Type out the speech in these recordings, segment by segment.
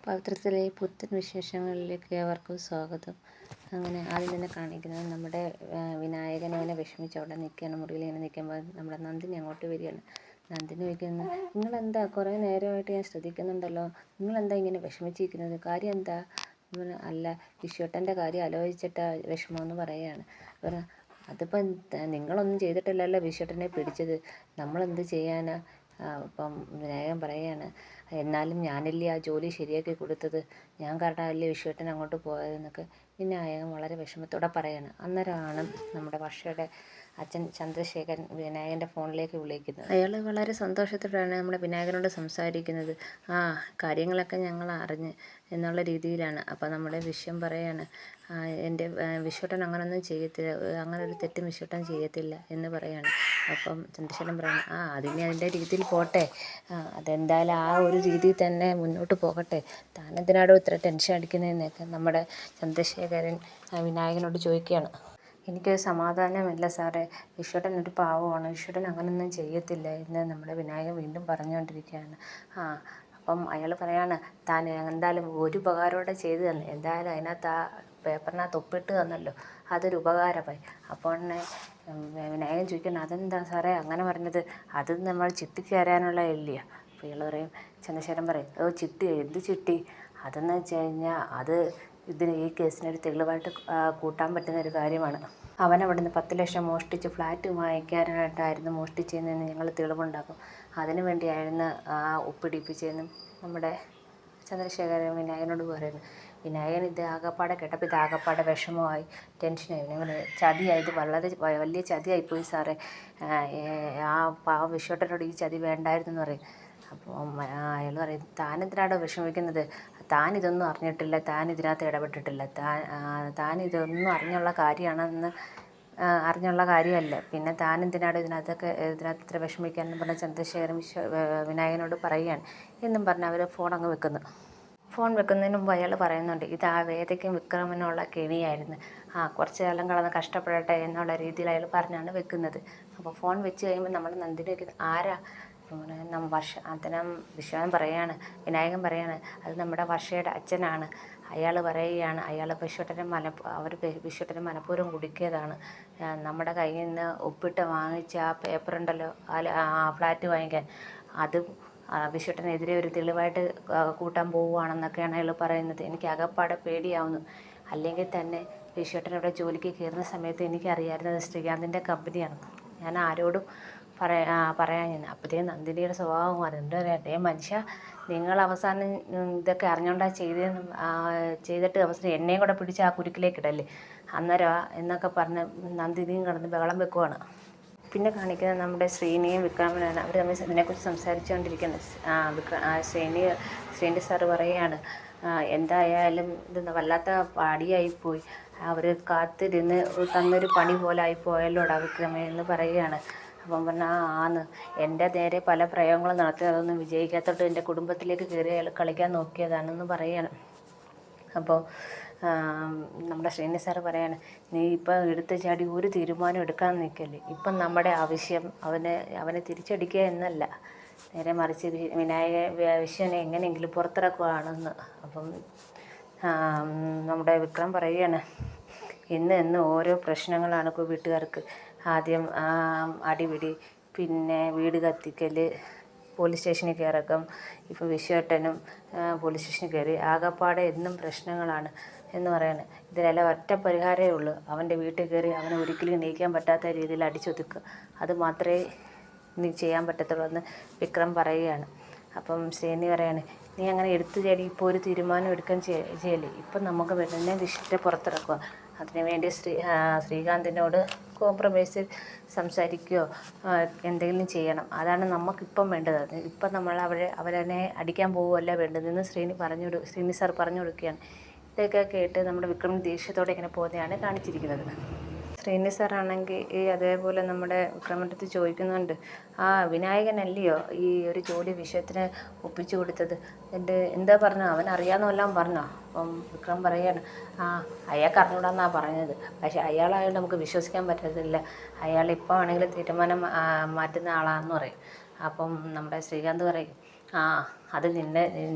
പവിത്രത്തിലെ പുത്തൻ വിശേഷങ്ങളിലേക്ക് ഏവർക്കും സ്വാഗതം. അങ്ങനെ ആദ്യം തന്നെ കാണിക്കുന്നത് നമ്മുടെ വിനായകൻ ഇങ്ങനെ വിഷമിച്ച് അവിടെ നിൽക്കുകയാണ്. മുറിയിൽ ഇങ്ങനെ നിൽക്കുമ്പോൾ നമ്മുടെ നന്ദിനി അങ്ങോട്ട് വരികയാണ്. നന്ദിനി ചോദിക്കുന്നു, നിങ്ങളെന്താ കുറേ നേരമായിട്ട് ഞാൻ ശ്രദ്ധിക്കുന്നുണ്ടല്ലോ, നിങ്ങളെന്താ ഇങ്ങനെ വിഷമിച്ചിരിക്കുന്നത്, കാര്യം എന്താ? അല്ല, വിശ്വട്ടൻ്റെ കാര്യം ആലോചിച്ചിട്ടാ വിഷമമെന്ന് പറയുകയാണ്. അതിപ്പം നിങ്ങളൊന്നും ചെയ്തിട്ടില്ലല്ലോ വിശ്വട്ടനെ പിടിച്ചത്, നമ്മളെന്ത് ചെയ്യാനാ? അപ്പം വിനായകൻ പറയുകയാണ്, എന്നാലും ഞാനല്ലേ ആ ജോലി ശരിയാക്കി കൊടുത്തത്, ഞാൻ കാരണമല്ലേ വിശ്വട്ടൻ അങ്ങോട്ട് പോയതെന്നൊക്കെ വിനായകൻ വളരെ വിഷമത്തോടെ പറയാണ്. അന്നേരമാണ് നമ്മുടെ വർഷയുടെ അച്ഛൻ ചന്ദ്രശേഖരൻ വിനായകൻ്റെ ഫോണിലേക്ക് വിളിക്കുന്നത്. അയാൾ വളരെ സന്തോഷത്തോടെയാണ് നമ്മുടെ വിനായകനോട് സംസാരിക്കുന്നത്. കാര്യങ്ങളൊക്കെ ഞങ്ങൾ അറിഞ്ഞ് എന്നുള്ള രീതിയിലാണ്. അപ്പോൾ നമ്മുടെ വിശ്വം പറയാണ്, എൻ്റെ വിശ്വട്ടൻ അങ്ങനൊന്നും ചെയ്യത്തില്ല, അങ്ങനെ ഒരു തെറ്റും വിശ്വട്ടൻ ചെയ്യത്തില്ല എന്ന് പറയാണ്. അപ്പം ചന്ദ്രശേഖരൻ പറയണം, അതിനെ അതിൻ്റെ രീതിയിൽ പോട്ടെ, അതെന്തായാലും ആ ഒരു രീതിയിൽ തന്നെ മുന്നോട്ട് പോകട്ടെ, താനെന്തിനാടോ ഇത്ര ടെൻഷൻ അടിക്കുന്നതെന്നൊക്കെ നമ്മുടെ ചന്ദ്രശേഖരൻ വിനായകനോട് ചോദിക്കുകയാണ്. എനിക്കൊരു സമാധാനമില്ല സാറേ, വിശ്വട്ടൻ ഒരു പാവമാണ്, വിശ്വട്ടൻ അങ്ങനൊന്നും ചെയ്യത്തില്ല എന്ന് നമ്മുടെ വിനായകൻ വീണ്ടും പറഞ്ഞുകൊണ്ടിരിക്കുകയാണ്. അപ്പം അയാൾ പറയാണ്, താൻ എന്തായാലും ഒരു ഉപകാരമോടെ ചെയ്തു തന്നെ, എന്തായാലും അതിനകത്ത് ആ പേപ്പറിനകത്ത് ഒപ്പിട്ട് തന്നല്ലോ, അതൊരു ഉപകാരമായി. അപ്പോൾ വിനായകൻ ചോദിക്കണം, അതെന്താ സാറേ അങ്ങനെ പറഞ്ഞത്, അത് നമ്മൾ ചിട്ടിക്ക് തരാനുള്ള ഇല്ല. അപ്പോൾ ഇയാൾ പറയും, ചന്ദ്രശേഖരൻ പറയും, ചിട്ടി എന്ത് ചിട്ടി? അതെന്ന് വെച്ച് കഴിഞ്ഞാൽ അത് ഈ കേസിനൊരു തെളിവായിട്ട് കൂട്ടാൻ പറ്റുന്ന ഒരു കാര്യമാണ്. അവനവിടുന്ന് 10 ലക്ഷം മോഷ്ടിച്ച് ഫ്ലാറ്റ് വാങ്ങിക്കാനായിട്ടായിരുന്നു മോഷ്ടിച്ചതെന്ന് ഞങ്ങൾ തെളിവുണ്ടാക്കും, അതിനു വേണ്ടിയായിരുന്നു ഒപ്പിടിപ്പിച്ചതെന്നും നമ്മുടെ ചന്ദ്രശേഖരൻ വിനായകനോട് പറയുന്നു. വിനായകൻ ഇത് ആകപ്പാടെ കേട്ടപ്പോൾ ഇത് ആകപ്പാടെ വിഷമമായി, ടെൻഷനായി. ഇങ്ങനെ ചതിയായി, ഇത് വളരെ വലിയ ചതിയായിപ്പോയി സാറേ, ആ വിശ്വട്ടനോട് ഈ ചതി വേണ്ടായിരുന്നു എന്ന് പറയും. അപ്പോൾ അയാൾ പറയും, താനെന്തിനാണോ വിഷമിക്കുന്നത്, താൻ ഇതൊന്നും അറിഞ്ഞിട്ടില്ല, താൻ ഇതിനകത്ത് ഇടപെട്ടിട്ടില്ല, താൻ ഇതൊന്നും അറിഞ്ഞുള്ള കാര്യമല്ല, പിന്നെ താൻ എന്തിനാണ് ഇതിനകത്ത് ഇത്ര വിഷമിക്കാനെന്ന് പറഞ്ഞ ചന്ദ്രശേഖരൻ വിനായകനോട് പറയുകയാണ്. എന്നും പറഞ്ഞ് അവർ ഫോൺ വെക്കുന്നതിന് മുമ്പ് അയാൾ പറയുന്നുണ്ട്, ഇത് ആ വേദയ്ക്കും വിക്രമനുള്ള കെണിയായിരുന്നു, കുറച്ച് കാലം കിടന്ന് കഷ്ടപ്പെടട്ടെ എന്നുള്ള രീതിയിൽ അയാൾ പറഞ്ഞാണ് വെക്കുന്നത്. അപ്പോൾ ഫോൺ വെച്ച് കഴിയുമ്പോൾ നമ്മൾ നന്ദിനിക്ക് ആരാ അത്തരം വിശ്വാസം പറയാണ്, വിനായകൻ പറയാണ്, അത് നമ്മുടെ വർഷയുടെ അച്ഛനാണ്. അയാൾ പറയുകയാണ്, അയാൾ വിശ്വട്ടനെ മനഃപൂർവ്വം കുടുക്കിയതാണ്, നമ്മുടെ കയ്യിൽ നിന്ന് ഒപ്പിട്ട് വാങ്ങിച്ച ആ പേപ്പറുണ്ടല്ലോ, ആ ഫ്ലാറ്റ് വാങ്ങിക്കാൻ, അത് വിശ്വട്ടനെതിരെ ഒരു തെളിവായിട്ട് കൂട്ടാൻ പോവുകയാണെന്നൊക്കെയാണ് അയാൾ പറയുന്നത്. എനിക്ക് അകപ്പാടെ പേടിയാവുന്നു, അല്ലെങ്കിൽ തന്നെ വിശ്വട്ടൻ ജോലിക്ക് കയറുന്ന സമയത്ത് എനിക്കറിയാമായിരുന്നത് ശ്രീകാന്തിൻ്റെ കമ്പനിയാണ്, ഞാൻ ആരോടും പറയാൻ ചെന്നു. അപ്പോഴത്തേക്കും നന്ദിനിയുടെ സ്വഭാവം മാറി. എന്താ പറയുക, മനുഷ്യ, നിങ്ങൾ അവസാനം ഇതൊക്കെ അറിഞ്ഞുകൊണ്ടാണ് ചെയ്തിട്ട് അവസാനം എന്നെയും കൂടെ പിടിച്ച് ആ കുരുക്കിലേക്ക് ഇടല്ലേ അന്നേരം എന്നൊക്കെ പറഞ്ഞ് നന്ദിനിയും കിടന്ന് ബഹളം വെക്കുവാണ്. പിന്നെ കാണിക്കുന്നത് നമ്മുടെ ശ്രീനിയും വിക്രമനാണ്. അവർ തമ്മിൽ ഇതിനെക്കുറിച്ച് സംസാരിച്ചുകൊണ്ടിരിക്കുന്നത്. ശ്രീനി സാറ് പറയുകയാണ്, എന്തായാലും ഇത് വല്ലാത്ത പടിയായിപ്പോയി, അവർ കാത്തിരുന്ന് തന്നൊരു പണി പോലെ ആയിപ്പോയല്ലോടാ വിക്രമേ എന്ന് പറയുകയാണ്. അപ്പം പറഞ്ഞാൽ എൻ്റെ നേരെ പല പ്രയോഗങ്ങളും നടത്തി, അതൊന്നും വിജയിക്കാത്തോട്ട് എൻ്റെ കുടുംബത്തിലേക്ക് കയറി അയാൾ കളിക്കാൻ നോക്കിയതാണെന്ന് പറയുകയാണ്. അപ്പോൾ നമ്മുടെ ശ്രീനി സാറ് പറയാണ്, നീ ഇപ്പം എടുത്ത് ചാടി ഒരു തീരുമാനം എടുക്കാൻ നിൽക്കല്ലേ, ഇപ്പം നമ്മുടെ ആവശ്യം അവനെ തിരിച്ചടിക്കുക എന്നല്ല, നേരെ മറിച്ച് വിശ്വനെ എങ്ങനെയെങ്കിലും പുറത്തിറക്കുകയാണെന്ന്. അപ്പം നമ്മുടെ വിക്രം പറയുകയാണ്, ഇന്ന് ഓരോ പ്രശ്നങ്ങളാണ് ഇപ്പോൾ വീട്ടുകാർക്ക്. ആദ്യം അടിപിടി, പിന്നെ വീട് കത്തിക്കൽ, പോലീസ് സ്റ്റേഷനിൽ കയറക്കം, ഇപ്പോൾ വിശ്വട്ടനും പോലീസ് സ്റ്റേഷനിൽ കയറി, ആകപ്പാടെ എന്നും പ്രശ്നങ്ങളാണ് എന്ന് പറയാണ്. ഇതിനെല്ലാം ഒറ്റ പരിഹാരമേ ഉള്ളൂ, അവൻ്റെ വീട്ടിൽ കയറി അവനെ ഒരിക്കലും എണീക്കാൻ പറ്റാത്ത രീതിയിൽ അടിച്ചൊതുക്കുക, അത് മാത്രമേ നീ ചെയ്യാൻ പറ്റത്തുള്ളൂ എന്ന് വിക്രം പറയുകയാണ്. അപ്പം ശ്രീനി പറയാണ്, നീ അങ്ങനെ എടുത്തു ചാടി ഇപ്പോൾ ഒരു തീരുമാനം എടുക്കാൻ ചെയ്യല്ലേ, ഇപ്പം നമുക്ക് വേണ്ടുന്ന വിശ്വത്തെ പുറത്തിറക്കുക, അതിനുവേണ്ടി ശ്രീകാന്തിനോട് കോംപ്രമൈസ് സംസാരിക്കുകയോ എന്തെങ്കിലും ചെയ്യണം, അതാണ് നമുക്കിപ്പം വേണ്ടത്, ഇപ്പം നമ്മൾ അവരെ അടിക്കാൻ പോവുകയല്ല വേണ്ടതെന്ന് ശ്രീനി സാർ പറഞ്ഞു കൊടുക്കുകയാണ്. ഇതൊക്കെ കേട്ട് നമ്മുടെ വിക്രം ദേഷ്യത്തോടെ ഇങ്ങനെ പോകുന്നതാണ് കാണിച്ചിരിക്കുന്നത്. ശ്രീനി സാറാണെങ്കിൽ അതേപോലെ നമ്മുടെ വിക്രമൻ്റെ അടുത്ത് ചോദിക്കുന്നുണ്ട്, വിനായകനല്ലയോ ഈ ഒരു ജോലി വിഷയത്തിന് ഒപ്പിച്ചു കൊടുത്തത്, എന്താ പറഞ്ഞോ, അവൻ അറിയാമെന്നെല്ലാം പറഞ്ഞോ? അപ്പം വിക്രം പറയാണ്, അയാൾക്ക് അറിഞ്ഞൂടാന്നാണ് പറഞ്ഞത്, പക്ഷേ അയാളായാലും നമുക്ക് വിശ്വസിക്കാൻ പറ്റത്തില്ല, അയാൾ ഇപ്പോൾ ആണെങ്കിലും തീരുമാനം മാറ്റുന്ന ആളാണെന്ന് പറയും. അപ്പം നമ്മുടെ ശ്രീകാന്ത് പറയും, ആ അത്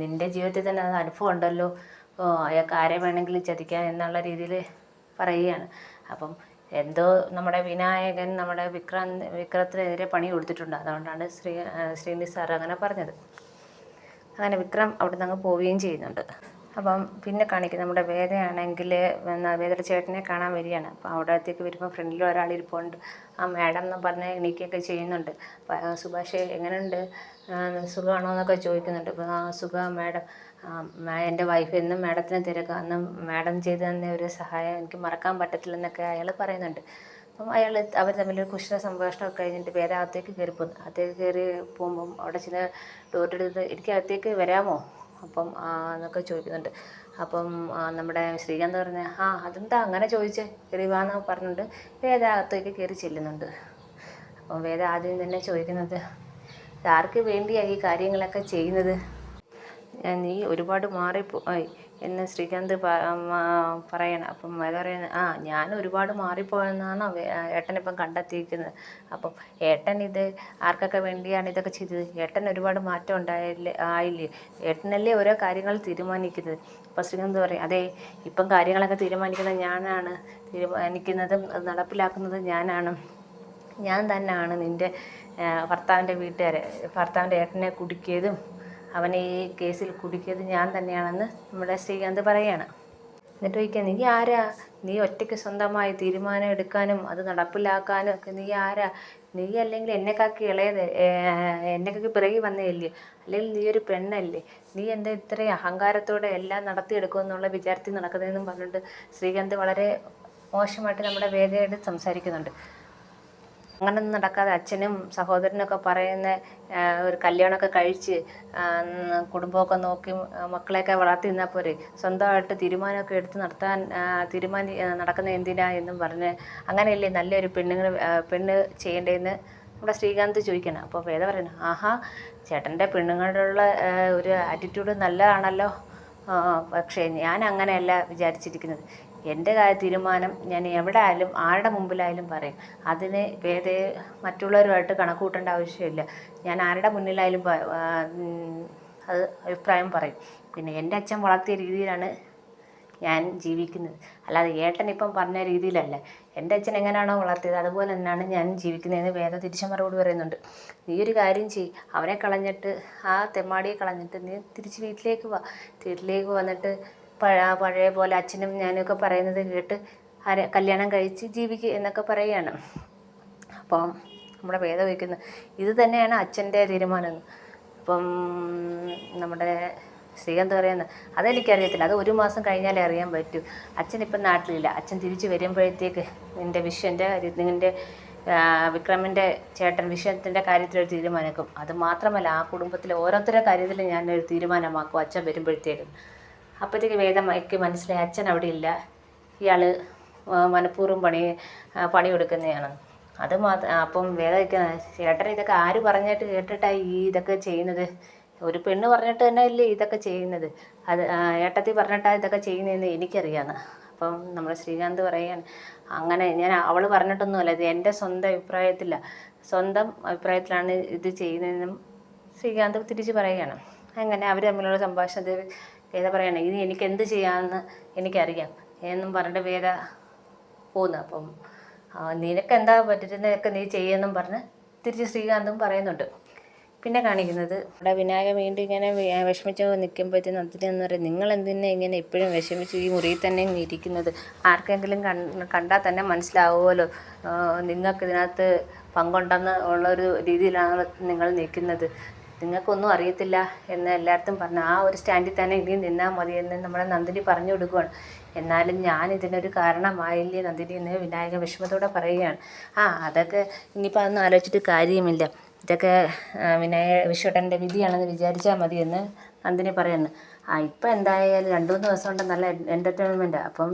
നിൻ്റെ ജീവിതത്തിൽ തന്നെ അത് അനുഭവം ഉണ്ടല്ലോ, അയാൾക്ക് ആരെ വേണമെങ്കിലും ചതിക്കാം എന്നുള്ള രീതിയിൽ പറയുകയാണ്. അപ്പം എന്തോ നമ്മുടെ വിനായകൻ നമ്മുടെ വിക്രത്തിനെതിരെ പണി കൊടുത്തിട്ടുണ്ട്. അതുകൊണ്ടാണ് ശ്രീനിധി സാർ അങ്ങനെ പറഞ്ഞത്. അങ്ങനെ വിക്രം അവിടെ നിന്ന് അങ്ങ് പോവുകയും ചെയ്യുന്നുണ്ട്. അപ്പം പിന്നെ കാണിക്കുന്നത് നമ്മുടെ വേദയാണെങ്കിൽ വേദയുടെ ചേട്ടനെ കാണാൻ വരികയാണ്. അപ്പോൾ അവിടത്തേക്ക് വരുമ്പോൾ ഫ്രണ്ടിൽ ഒരാളിരിപ്പുണ്ട്. ആ മാഡം എന്ന് പറഞ്ഞ് എണീക്കുകയൊക്കെ ചെയ്യുന്നുണ്ട്. സുഭാഷ് എങ്ങനെയുണ്ട്, സുഖമാണോ എന്നൊക്കെ ചോദിക്കുന്നുണ്ട്. അപ്പോൾ ആ സുഖം മാഡം, എൻ്റെ വൈഫ് എന്നും മാഡത്തിനെ തിരക്കുക, അന്ന് മാഡം ചെയ്തു തന്ന ഒരു സഹായം എനിക്ക് മറക്കാൻ പറ്റത്തില്ലെന്നൊക്കെ അയാൾ പറയുന്നുണ്ട്. അപ്പം അവർ തമ്മിലൊരു കുശല സംഭാഷണമൊക്കെ കഴിഞ്ഞിട്ട് വേദ അകത്തേക്ക് കയറി പോകുന്നു. അകത്തേക്ക് കയറി പോകുമ്പം അവിടെ ചില ഡോറെടുത്ത് എനിക്ക് അകത്തേക്ക് വരാമോ അപ്പം എന്നൊക്കെ ചോദിക്കുന്നുണ്ട്. അപ്പം നമ്മുടെ ശ്രീകാന്ത് പറഞ്ഞ അതെന്താ അങ്ങനെ ചോദിച്ചേ, കയറി വാന്ന് പറഞ്ഞിട്ട് വേദ അകത്തേക്ക് കയറി ചെല്ലുന്നുണ്ട്. അപ്പം വേദ ആദ്യം തന്നെ ചോദിക്കുന്നത്, ആർക്ക് വേണ്ടിയാണ് ഈ കാര്യങ്ങളൊക്കെ ചെയ്യുന്നത്, നീ ഒരുപാട് മാറിപ്പോയി എന്ന് ശ്രീകാന്ത് പറയണം. അപ്പം വേദ പറയുന്നത്, ഞാൻ ഒരുപാട് മാറിപ്പോയെന്നാണ് ഏട്ടനിപ്പം കണ്ടെത്തിയിരിക്കുന്നത്. അപ്പം ഏട്ടൻ ഇത് ആർക്കൊക്കെ വേണ്ടിയാണ് ഇതൊക്കെ ചെയ്തത്, ഏട്ടൻ ഒരുപാട് മാറ്റം ആയില്ലേ, ഏട്ടനല്ലേ ഓരോ കാര്യങ്ങൾ തീരുമാനിക്കുന്നത്. അപ്പം ശ്രീകാന്ത് പറയും, അതെ ഇപ്പം കാര്യങ്ങളൊക്കെ തീരുമാനിക്കുന്നത് ഞാനാണ്, തീരുമാനിക്കുന്നതും അത് നടപ്പിലാക്കുന്നതും ഞാനാണ്, ഞാൻ തന്നെയാണ് നിൻ്റെ ഭർത്താവിൻ്റെ ഏട്ടനെ കുടുക്കിയതും അവനെ ഈ കേസിൽ കുടുക്കിയത് ഞാൻ തന്നെയാണെന്ന് നമ്മുടെ ശ്രീകാന്ത് പറയുകയാണ്. എന്നിട്ട് ചോദിക്കുക, നീ ആരാ, നീ ഒറ്റയ്ക്ക് സ്വന്തമായി തീരുമാനം എടുക്കാനും അത് നടപ്പിലാക്കാനും ഒക്കെ നീ ആരാ, നീ അല്ലെങ്കിൽ എന്നെക്കാക്കി ഇളയത്, എന്നെക്കാക്കി പിറകെ വന്നതല്ലേ, അല്ലെങ്കിൽ നീ ഒരു പെണ്ണല്ലേ, നീ എന്താ ഇത്രയും അഹങ്കാരത്തോടെ എല്ലാം നടത്തിയെടുക്കുമെന്നുള്ള വിചാരത്തിൽ നടക്കുന്നതെന്നും പറഞ്ഞിട്ട് ശ്രീകാന്ത് വളരെ മോശമായിട്ട് നമ്മുടെ വേദയോട് സംസാരിക്കുന്നുണ്ട്. അങ്ങനൊന്നും നടക്കാതെ അച്ഛനും സഹോദരനൊക്കെ പറയുന്ന ഒരു കല്യാണമൊക്കെ കഴിച്ച് കുടുംബമൊക്കെ നോക്കി മക്കളെയൊക്കെ വളർത്തി നിന്നാൽ പോരെ, സ്വന്തമായിട്ട് തീരുമാനമൊക്കെ എടുത്ത് നടക്കുന്ന എന്തിനാ എന്നും പറഞ്ഞ് അങ്ങനെയല്ലേ നല്ലൊരു പെണ്ണ് ചെയ്യേണ്ടതെന്ന് നമ്മുടെ ശ്രീകാന്ത് ചോദിക്കണം. അപ്പോൾ വേദ പറയണം, ചേട്ടൻ്റെ പെണ്ണുങ്ങളുള്ള ഒരു ആറ്റിറ്റ്യൂഡ് നല്ലതാണല്ലോ, പക്ഷേ ഞാൻ അങ്ങനെയല്ല വിചാരിച്ചിരിക്കുന്നത്, എൻ്റെ തീരുമാനം ഞാൻ എവിടെ ആയാലും ആരുടെ മുമ്പിലായാലും പറയും, അതിന് വേദയെ മറ്റുള്ളവരുമായിട്ട് കണക്ക് കൂട്ടേണ്ട ആവശ്യമില്ല, ഞാൻ ആരുടെ മുന്നിലായാലും അത് അഭിപ്രായം പറയും, പിന്നെ എൻ്റെ അച്ഛൻ വളർത്തിയ രീതിയിലാണ് ഞാൻ ജീവിക്കുന്നത്, അല്ലാതെ ഏട്ടൻ ഇപ്പം പറഞ്ഞ രീതിയിലല്ല, എൻ്റെ അച്ഛൻ എങ്ങനെയാണോ വളർത്തിയത് അതുപോലെ തന്നെയാണ് ഞാൻ ജീവിക്കുന്നതെന്ന് വേദ തിരിച്ചു മറുപടി പറയുന്നുണ്ട്. നീ ഒരു കാര്യം ചെയ്യ്, അവനെ കളഞ്ഞിട്ട് ആ തെമ്മാടിയെ കളഞ്ഞിട്ട് നീ തിരിച്ച് വീട്ടിലേക്ക് വന്നിട്ട് പഴയ പോലെ അച്ഛനും ഞാനൊക്കെ പറയുന്നത് കേട്ട് കല്യാണം കഴിച്ച് ജീവിക്കുക എന്നൊക്കെ പറയുകയാണ്. അപ്പം നമ്മുടെ വേദ വയ്ക്കുന്നത് ഇത് തന്നെയാണ് അച്ഛൻ്റെ തീരുമാനം. അപ്പം നമ്മുടെ ശ്രീകാന്ത് പറയുന്നത്, അതെനിക്കറിയത്തില്ല, അത് 1 മാസം കഴിഞ്ഞാലേ അറിയാൻ പറ്റൂ, അച്ഛനിപ്പം നാട്ടിലില്ല, അച്ഛൻ തിരിച്ച് വരുമ്പോഴത്തേക്ക് നിൻ്റെ വിക്രമിൻ്റെ ചേട്ടൻ വിഷയത്തിൻ്റെ കാര്യത്തിലൊരു തീരുമാനമാക്കും, അത് മാത്രമല്ല ആ കുടുംബത്തിലെ ഓരോരുത്തരുടെ കാര്യത്തിൽ ഞാനൊരു തീരുമാനമാക്കും അച്ഛൻ വരുമ്പോഴത്തേക്കും. അപ്പോഴത്തേക്ക് വേദമയ്ക്ക് മനസ്സിലായി അച്ഛൻ അവിടെ ഇല്ല, ഇയാൾ മനഃപൂർവ്വം പണി കൊടുക്കുന്നതാണ്. അപ്പം വേദ ചേട്ടൻ ഇതൊക്കെ ആര് പറഞ്ഞിട്ട് കേട്ടിട്ടാണ് ഇതൊക്കെ ചെയ്യുന്നത്, ഒരു പെണ്ണ് പറഞ്ഞിട്ട് തന്നെ അല്ലേ ഇതൊക്കെ ചെയ്യുന്നത്, അത് ഏട്ടത്തി പറഞ്ഞിട്ടാണ് ഇതൊക്കെ ചെയ്യുന്നതെന്ന് എനിക്കറിയാമെന്ന്. അപ്പം നമ്മൾ ശ്രീകാന്ത് പറയുകയാണ്, അങ്ങനെ അവൾ പറഞ്ഞിട്ടൊന്നുമല്ല, ഇത് എൻ്റെ സ്വന്തം അഭിപ്രായത്തിലാണ് ഇത് ചെയ്യുന്നതെന്നും ശ്രീകാന്ത് തിരിച്ച് പറയുകയാണ്. അങ്ങനെ അവർ തമ്മിലുള്ള സംഭാഷണത്തിൽ വേദ പറയണം, ഇനി എനിക്ക് എന്ത് ചെയ്യാമെന്ന് എനിക്കറിയാം എന്നും പറഞ്ഞിട്ട് വേദ പോകുന്നു. അപ്പം നിനക്കെന്താ പറ്റുന്നതൊക്കെ നീ ചെയ്യുമെന്നും പറഞ്ഞ് തിരിച്ച് ശ്രീകാന്തും പറയുന്നുണ്ട്. പിന്നെ കാണിക്കുന്നത് ഇവിടെ വിനായകൻ വീണ്ടും ഇങ്ങനെ വിഷമിച്ച് നിൽക്കുമ്പോഴത്തേനും നന്ദിനി എന്ന് പറയും, നിങ്ങൾ എന്തിനാ ഇങ്ങനെ എപ്പോഴും വിഷമിച്ച് ഈ മുറിയിൽ തന്നെ ഇരിക്കുന്നത്, ആർക്കെങ്കിലും കണ്ടാൽ തന്നെ മനസ്സിലാവുമല്ലോ നിങ്ങൾക്ക് ഇതിനകത്ത് പങ്കുണ്ടെന്ന് ഉള്ളൊരു രീതിയിലാണ് നിങ്ങൾ നിൽക്കുന്നത്, നിങ്ങൾക്കൊന്നും അറിയത്തില്ല എന്ന് എല്ലായിടത്തും പറഞ്ഞു, ആ ഒരു സ്റ്റാൻഡിൽ തന്നെ ഇനിയും നിന്നാൽ മതിയെന്ന് നമ്മളെ നന്ദിനി പറഞ്ഞു കൊടുക്കുകയാണ്. എന്നാലും ഞാൻ ഇതിനൊരു കാരണമായില്ലേ നന്ദിനി എന്ന് വിനായകൻ വിഷമത്തോടെ പറയുകയാണ്. അതൊക്കെ ഇനിയിപ്പോൾ അതൊന്നും ആലോചിച്ചിട്ട് കാര്യമില്ല, ഇതൊക്കെ വിശ്വട്ടൻ്റെ വിധിയാണെന്ന് വിചാരിച്ചാൽ മതിയെന്ന് നന്ദിനി പറയുന്നു. ഇപ്പം എന്തായാലും 2-3 ദിവസം കൊണ്ട് നല്ല എൻ്റർടൈൻമെൻറ്റാണ്. അപ്പം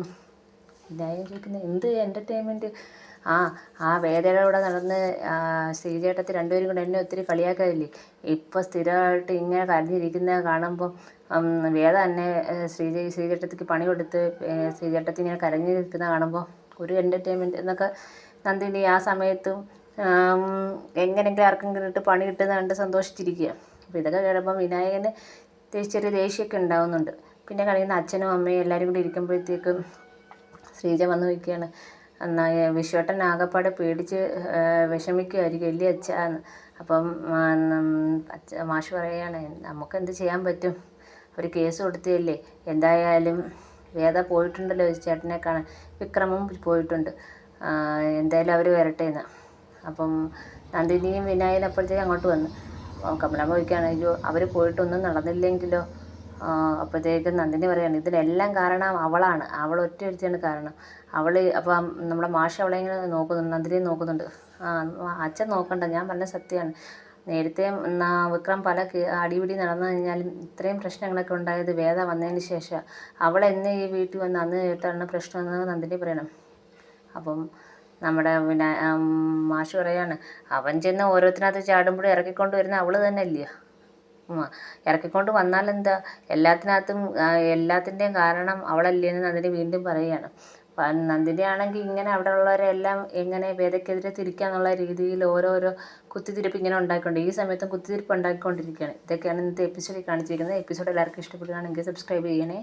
വിനായകൻ ചോദിക്കുന്നത്, എന്ത് എൻ്റർടൈൻമെൻറ്റ്, ആ വേദയുടെ കൂടെ നടന്ന് ശ്രീചേട്ടത്തി രണ്ടുപേരും കൂടെ എന്നെ ഒത്തിരി കളിയാക്കാതില്ലേ, ഇപ്പോൾ സ്ഥിരമായിട്ട് ഇങ്ങനെ കരഞ്ഞിരിക്കുന്നത് കാണുമ്പോൾ വേദ തന്നെ ശ്രീചേട്ടത്തിക്ക് പണി കൊടുത്ത് ശ്രീചേട്ടത്തി ഇങ്ങനെ കരഞ്ഞു നിൽക്കുന്നത് കാണുമ്പോൾ ഒരു എൻ്റർടൈൻമെൻറ്റ് എന്നൊക്കെ നന്ദിനി ആ സമയത്തും എങ്ങനെയെങ്കിലും ആർക്കെങ്കിലും ഇട്ട് പണി കിട്ടുന്നത് കണ്ട് സന്തോഷിച്ചിരിക്കുക. അപ്പോൾ ഇതൊക്കെ കേട്ടപ്പോൾ വിനായകന് ചെറിയ ദേഷ്യമൊക്കെ ഉണ്ടാവുന്നുണ്ട്. പിന്നെ കളിക്കുന്ന അച്ഛനും അമ്മയും എല്ലാവരും കൂടി ഇരിക്കുമ്പോഴത്തേക്കും ശ്രീജ വന്ന് നിൽക്കുകയാണ്. എന്നാൽ വിശ്വേട്ടൻ ആകപ്പാടെ പേടിച്ച് വിഷമിക്കുമായിരിക്കും വലിയ അച്ഛാന്ന്. അപ്പം മാഷ് പറയുകയാണ്, നമുക്കെന്ത് ചെയ്യാൻ പറ്റും, ഒരു കേസ് കൊടുത്തതല്ലേ, എന്തായാലും വേദ പോയിട്ടുണ്ടല്ലോ ചേട്ടനെ കാണാൻ, വിക്രമും പോയിട്ടുണ്ട്, എന്തായാലും അവർ വരട്ടെ എന്ന്. അപ്പം നന്ദിനിയും വിനായകനും അപ്പോഴത്തേക്കും അങ്ങോട്ട് വന്നു. കമലമ്മ ചോദിക്കുകയാണ്, അയ്യോ അവർ പോയിട്ടൊന്നും നടന്നില്ലെങ്കിലോ. അപ്പോഴത്തേക്കും നന്ദിനി പറയുകയാണ്, ഇതിനെല്ലാം കാരണം അവളാണ്, അവൾ ഒറ്റയൊരുത്തിയാണ് കാരണം. അപ്പം നമ്മുടെ മാഷ് അവളെ ഇങ്ങനെ നോക്കുന്നുണ്ട്, നന്ദിനിയെ നോക്കുന്നുണ്ട്. അച്ഛൻ നോക്കണ്ട, ഞാൻ പറഞ്ഞ സത്യമാണ്. നേരത്തെ വിക്രം പല അടിപിടി നടന്നു കഴിഞ്ഞാലും ഇത്രയും പ്രശ്നങ്ങളൊക്കെ ഉണ്ടായത് വേദ വന്നതിന് ശേഷം. അവൾ എന്നെ ഈ വീട്ടിൽ വന്ന് അന്ന് കേട്ടാണ് പ്രശ്നമെന്ന് നന്ദിനി പറയണം. അപ്പം നമ്മുടെ മാഷ് പറയാണ്, അവൻ ചെന്ന് ഓരോരുത്തരകത്ത് ചാടുമ്പോഴും ഇറക്കിക്കൊണ്ട് വരുന്ന അവൾ തന്നെ അല്ലയോ. ഇറക്കിക്കൊണ്ട് വന്നാലെന്താ, എല്ലാത്തിൻ്റെയും കാരണം അവളല്ലേന്ന് നന്ദിനി വീണ്ടും പറയുകയാണ്. നന്ദിനിയാണെങ്കിൽ ഇങ്ങനെ അവിടെ ഉള്ളവരെല്ലാം എങ്ങനെ വേദയ്ക്കെതിരെ തിരിക്കാന്നുള്ള രീതിയിൽ ഓരോരോ കുത്തിത്തിരിപ്പ് ഇങ്ങനെ ഉണ്ടാക്കിക്കൊണ്ട് ഈ സമയത്തും കുത്തിത്തിരിപ്പ് ഉണ്ടാക്കിക്കൊണ്ടിരിക്കുകയാണ്. ഇതൊക്കെയാണ് ഇന്നത്തെ എപ്പിസോഡിൽ കാണിച്ചിരിക്കുന്നത്. എപ്പിസോഡ് എല്ലാവർക്കും ഇഷ്ടപ്പെടുകയാണെങ്കിൽ സബ്സ്ക്രൈബ് ചെയ്യണേ.